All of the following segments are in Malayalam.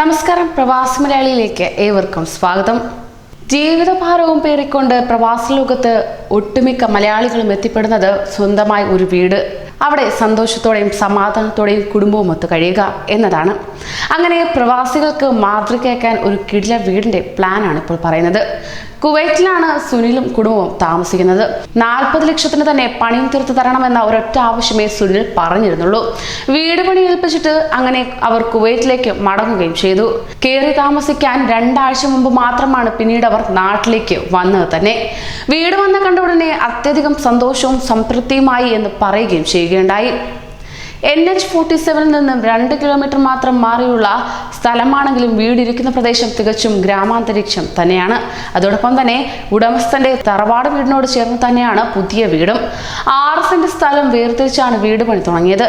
നമസ്കാരം, പ്രവാസി മലയാളിയിലേക്ക് ഏവർക്കും സ്വാഗതം. ജീവിതഭാരവും പേറിക്കൊണ്ട് പ്രവാസ ലോകത്ത് ഒട്ടുമിക്ക മലയാളികളും എത്തിപ്പെടുന്നത് സ്വന്തമായി ഒരു വീട്, അവിടെ സന്തോഷത്തോടെയും സമാധാനത്തോടെയും കുടുംബവുമൊത്ത് കഴിയുക എന്നതാണ്. അങ്ങനെ പ്രവാസികൾക്ക് മാതൃകയാക്കാൻ ഒരു കിടില വീടിന്റെ പ്ലാനാണ് ഇപ്പോൾ പറയുന്നത്. കുവൈറ്റിലാണ് സുനിലും കുടുംബവും താമസിക്കുന്നത്. 40 ലക്ഷത്തിന് തന്നെ പണിയും തീർത്ത് തരണമെന്ന ഒരൊറ്റ ആവശ്യമേ സുനിൽ പറഞ്ഞിരുന്നുള്ളൂ. വീട് പണി ഏൽപ്പിച്ചിട്ട് അങ്ങനെ അവർ കുവൈറ്റിലേക്ക് മടങ്ങുകയും ചെയ്തു. കയറി താമസിക്കാൻ 2 ആഴ്ച മുമ്പ് മാത്രമാണ് പിന്നീട് അവർ നാട്ടിലേക്ക് വന്നത് തന്നെ. വീട് വന്ന കണ്ട ഉടനെ അത്യധികം സന്തോഷവും സംതൃപ്തിയുമായി എന്ന് പറയുകയും ചെയ്യുകയുണ്ടായി. NH-47 നിന്നും 2 കിലോമീറ്റർ മാത്രം മാറിയുള്ള സ്ഥലമാണെങ്കിലും വീടിരിക്കുന്ന പ്രദേശം തികച്ചും ഗ്രാമാന്തരീക്ഷം തന്നെയാണ്. അതോടൊപ്പം തന്നെ ഉടമസ്ഥന്റെ തറവാട് വീടിനോട് ചേർന്ന് തന്നെയാണ് പുതിയ വീടും. 6 സെന്റ് സ്ഥലം വേർതിരിച്ചാണ് വീട് പണി തുടങ്ങിയത്.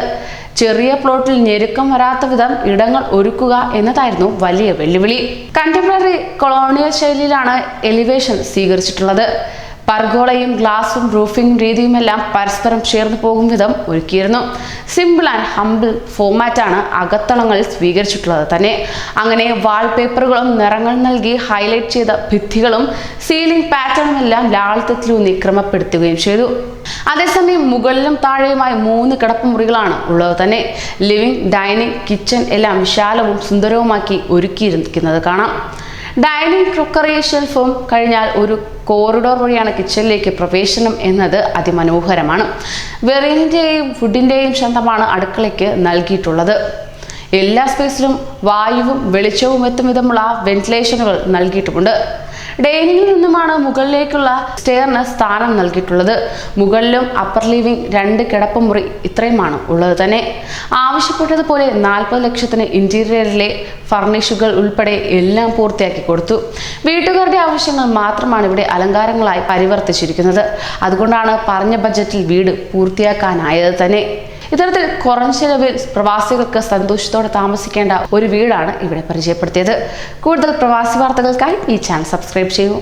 ചെറിയ പ്ലോട്ടിൽ ഞെരുക്കം വരാത്ത വിധം ഇടങ്ങൾ ഒരുക്കുക എന്നതായിരുന്നു വലിയ വെല്ലുവിളി. കണ്ടംപററി കൊളോണിയൽ ശൈലിയിലാണ് എലിവേഷൻ സ്വീകരിച്ചിട്ടുള്ളത്. പർഗോളയും ഗ്ലാസും റൂഫിംഗ് രീതിയുമെല്ലാം പരസ്പരം ചേർന്ന് പോകും വിധം ഒരുക്കിയിരുന്നു. സിമ്പിൾ ആൻഡ് ഹംബിൾ ഫോമാറ്റാണ് അകത്തളങ്ങളിൽ സ്വീകരിച്ചിട്ടുള്ളത് തന്നെ. അങ്ങനെ വാൾപേപ്പറുകളും നിറങ്ങൾ നൽകി ഹൈലൈറ്റ് ചെയ്ത ഭിത്തികളും സീലിംഗ് പാറ്റേണും എല്ലാം ലാളിത്യത്തിലൂന്നി ക്രമപ്പെടുത്തുകയും ചെയ്തു. അതേസമയം മുകളിലും താഴെയുമായി 3 കിടപ്പുമുറികളാണ് ഉള്ളത് തന്നെ. ലിവിംഗ്, ഡൈനിങ്, കിച്ചൺ എല്ലാം വിശാലവും സുന്ദരവുമാക്കി ഒരുക്കിയിരിക്കുന്നത് കാണാം. ഡൈനിങ്, ക്രോക്കറി ഷെൽഫും കഴിഞ്ഞാൽ ഒരു കോറിഡോർ വഴിയാണ് കിച്ചണിലേക്ക് പ്രവേശനം എന്നത് അതിമനോഹരമാണ്. വെറീനിന്റെയും ഫുഡിന്റെയും ശബ്ദമാണ് അടുക്കളയ്ക്ക് നൽകിയിട്ടുള്ളത്. എല്ലാ സ്പേസിലും വായുവും വെളിച്ചവും എത്തും വിധമുള്ള വെന്റിലേഷനുകൾ നൽകിയിട്ടുമുണ്ട്. ഡൈനിങ്ങിൽ നിന്നുമാണ് മുകളിലേക്കുള്ള സ്റ്റെയറിന് സ്ഥാനം നൽകിയിട്ടുള്ളത്. മുകളിലും അപ്പർ ലിവിംഗ്, 2 കിടപ്പുമുറി ഇത്രയുമാണ് ഉള്ളത് തന്നെ. ആവശ്യപ്പെട്ടതുപോലെ 40 ലക്ഷത്തിന് ഇന്റീരിയറിലെ ഫർണിഷുകൾ ഉൾപ്പെടെ എല്ലാം പൂർത്തിയാക്കി കൊടുത്തു. വീട്ടുകാരുടെ ആവശ്യങ്ങൾ മാത്രമാണ് ഇവിടെ അലങ്കാരങ്ങളായി പരിവർത്തിച്ചിരിക്കുന്നത്. അതുകൊണ്ടാണ് പറഞ്ഞ ബജറ്റിൽ വീട് പൂർത്തിയാക്കാനായത് തന്നെ. ഇത്തരത്തിൽ കുറഞ്ഞ ചെലവിൽ പ്രവാസികൾക്ക് സന്തോഷത്തോടെ താമസിക്കേണ്ട ഒരു വീടാണ് ഇവിടെ പരിചയപ്പെടുത്തിയത്. കൂടുതൽ പ്രവാസി വാർത്തകൾക്കായി ഈ ചാനൽ സബ്സ്ക്രൈബ് ചെയ്യൂ.